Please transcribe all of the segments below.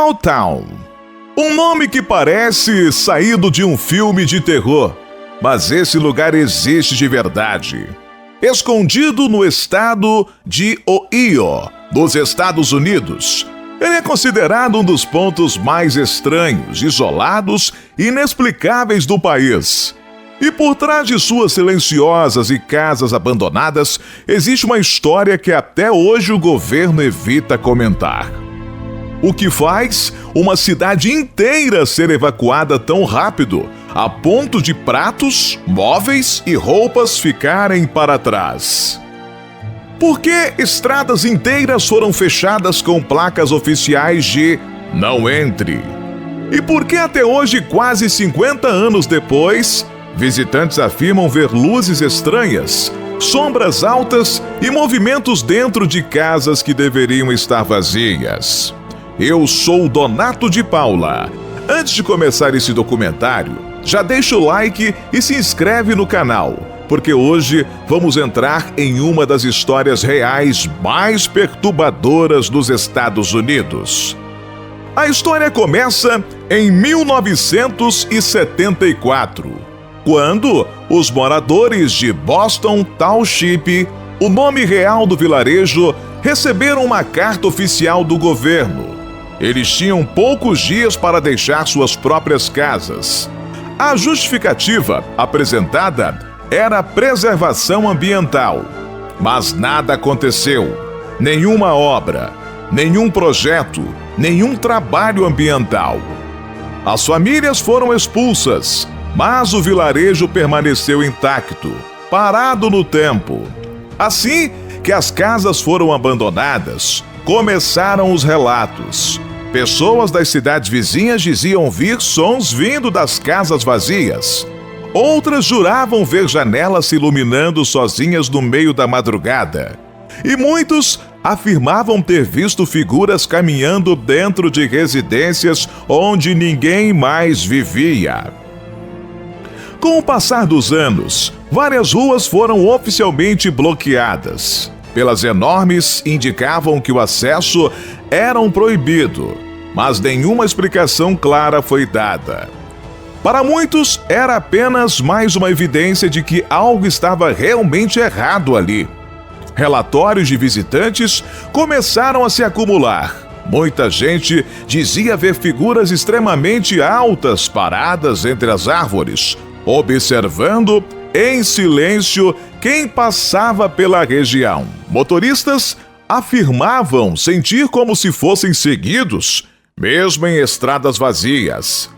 Helltown. Um nome que parece saído de um filme de terror, mas esse lugar existe de verdade. Escondido no estado de Ohio, nos Estados Unidos. Ele é considerado um dos pontos mais estranhos, isolados e inexplicáveis do país. E por trás de suas silenciosas e casas abandonadas, existe uma história que até hoje o governo evita comentar. O que faz uma cidade inteira ser evacuada tão rápido, a ponto de pratos, móveis e roupas ficarem para trás. Por que estradas inteiras foram fechadas com placas oficiais de "não entre"? E por que até hoje, quase 50 anos depois, visitantes afirmam ver luzes estranhas, sombras altas e movimentos dentro de casas que deveriam estar vazias? Eu sou o Donato de Paula. Antes de começar esse documentário, já deixa o like e se inscreve no canal, porque hoje vamos entrar em uma das histórias reais mais perturbadoras dos Estados Unidos. A história começa em 1974, quando os moradores de Boston Township, o nome real do vilarejo, receberam uma carta oficial do governo. Eles tinham poucos dias para deixar suas próprias casas. A justificativa apresentada era a preservação ambiental. Mas nada aconteceu. Nenhuma obra, nenhum projeto, nenhum trabalho ambiental. As famílias foram expulsas, mas o vilarejo permaneceu intacto, parado no tempo. Assim que as casas foram abandonadas, começaram os relatos. Pessoas das cidades vizinhas diziam ouvir sons vindo das casas vazias. Outras juravam ver janelas se iluminando sozinhas no meio da madrugada. E muitos afirmavam ter visto figuras caminhando dentro de residências onde ninguém mais vivia. Com o passar dos anos, várias ruas foram oficialmente bloqueadas. Pelas enormes indicavam que o acesso era proibido, mas nenhuma explicação clara foi dada. Para muitos, era apenas mais uma evidência de que algo estava realmente errado ali. Relatórios de visitantes começaram a se acumular. Muita gente dizia ver figuras extremamente altas paradas entre as árvores, observando em silêncio quem passava pela região. Motoristas afirmavam sentir como se fossem seguidos, mesmo em estradas vazias.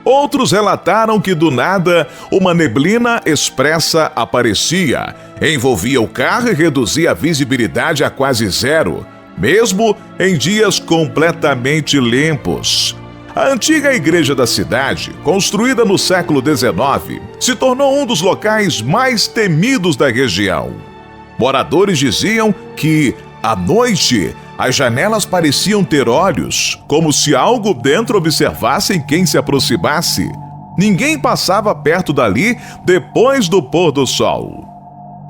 Outros relataram que do nada uma neblina espessa aparecia, envolvia o carro e reduzia a visibilidade a quase zero, mesmo em dias completamente limpos. A antiga igreja da cidade, construída no século XIX, se tornou um dos locais mais temidos da região. Moradores diziam que, à noite, as janelas pareciam ter olhos, como se algo dentro observasse quem se aproximasse. Ninguém passava perto dali depois do pôr do sol.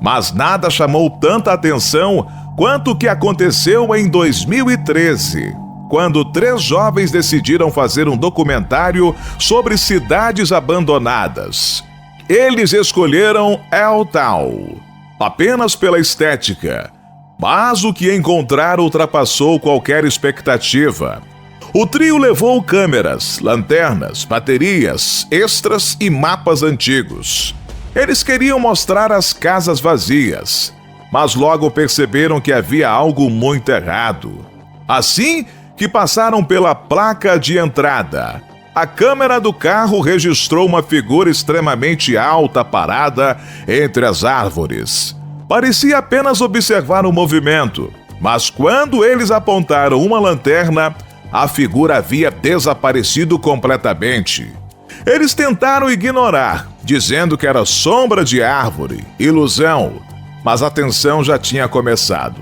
Mas nada chamou tanta atenção quanto o que aconteceu em 2013. Quando 3 jovens decidiram fazer um documentário sobre cidades abandonadas. Eles escolheram Helltown, apenas pela estética, mas o que encontraram ultrapassou qualquer expectativa. O trio levou câmeras, lanternas, baterias, extras e mapas antigos. Eles queriam mostrar as casas vazias, mas logo perceberam que havia algo muito errado. Assim que passaram pela placa de entrada, a câmera do carro registrou uma figura extremamente alta parada entre as árvores. Parecia apenas observar o movimento, mas quando eles apontaram uma lanterna, a figura havia desaparecido completamente. Eles tentaram ignorar, dizendo que era sombra de árvore, ilusão, mas a tensão já tinha começado.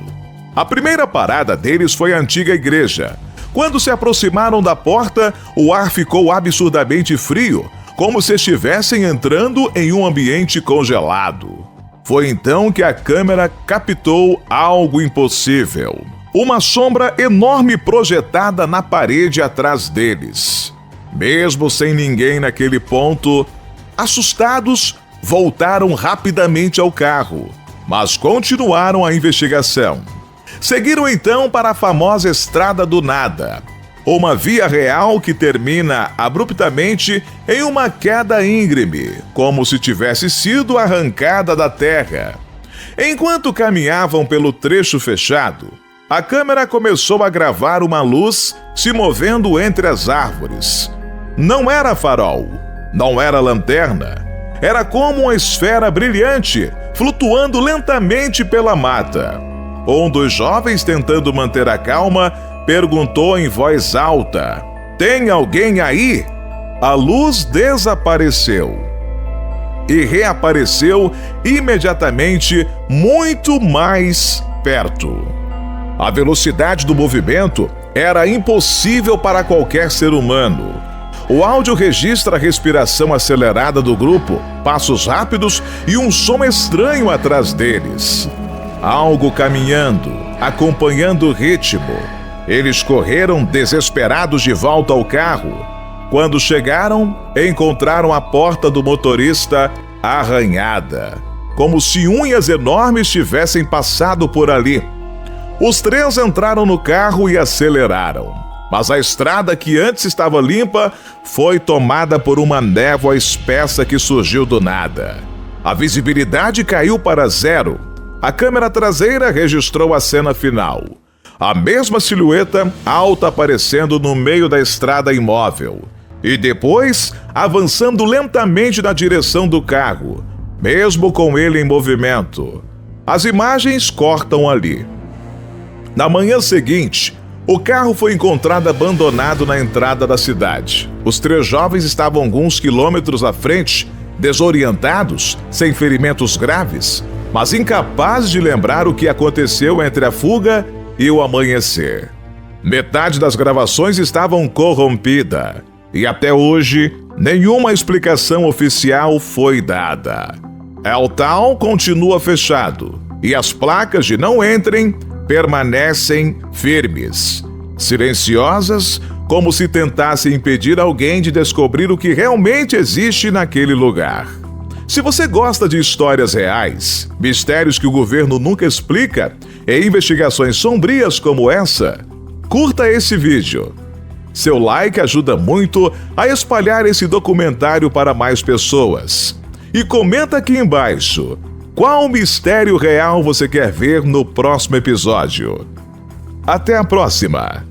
A primeira parada deles foi a antiga igreja. Quando se aproximaram da porta, o ar ficou absurdamente frio, como se estivessem entrando em um ambiente congelado. Foi então que a câmera captou algo impossível. uma sombra enorme projetada na parede atrás deles. Mesmo sem ninguém naquele ponto, assustados, voltaram rapidamente ao carro, mas continuaram a investigação. Seguiram então para a famosa Estrada do Nada, uma via real que termina abruptamente em uma queda íngreme, como se tivesse sido arrancada da terra. Enquanto caminhavam pelo trecho fechado, a câmera começou a gravar uma luz se movendo entre as árvores. Não era farol, não era lanterna, era como uma esfera brilhante flutuando lentamente pela mata. Um dos jovens, tentando manter a calma, perguntou em voz alta: "Tem alguém aí?" A luz desapareceu e reapareceu imediatamente muito mais perto. A velocidade do movimento era impossível para qualquer ser humano. O áudio registra a respiração acelerada do grupo, passos rápidos e um som estranho atrás deles. Algo caminhando, acompanhando o ritmo. Eles correram desesperados de volta ao carro. Quando chegaram, encontraram a porta do motorista arranhada, como se unhas enormes tivessem passado por ali. Os três entraram no carro e aceleraram, mas a estrada que antes estava limpa foi tomada por uma névoa espessa que surgiu do nada. A visibilidade caiu para zero. A câmera traseira registrou a cena final. A mesma silhueta alta aparecendo no meio da estrada imóvel. E depois, avançando lentamente na direção do carro, mesmo com ele em movimento. As imagens cortam ali. Na manhã seguinte, o carro foi encontrado abandonado na entrada da cidade. Os três jovens estavam alguns quilômetros à frente, desorientados, sem ferimentos graves, mas incapazes de lembrar o que aconteceu entre a fuga e o amanhecer. Metade das gravações estavam corrompida. E até hoje, nenhuma explicação oficial foi dada. El Tal continua fechado e as placas de não entrem permanecem firmes, silenciosas, como se tentassem impedir alguém de descobrir o que realmente existe naquele lugar. Se você gosta de histórias reais, mistérios que o governo nunca explica e investigações sombrias como essa, curta esse vídeo. Seu like ajuda muito a espalhar esse documentário para mais pessoas. E comenta aqui embaixo qual mistério real você quer ver no próximo episódio. Até a próxima!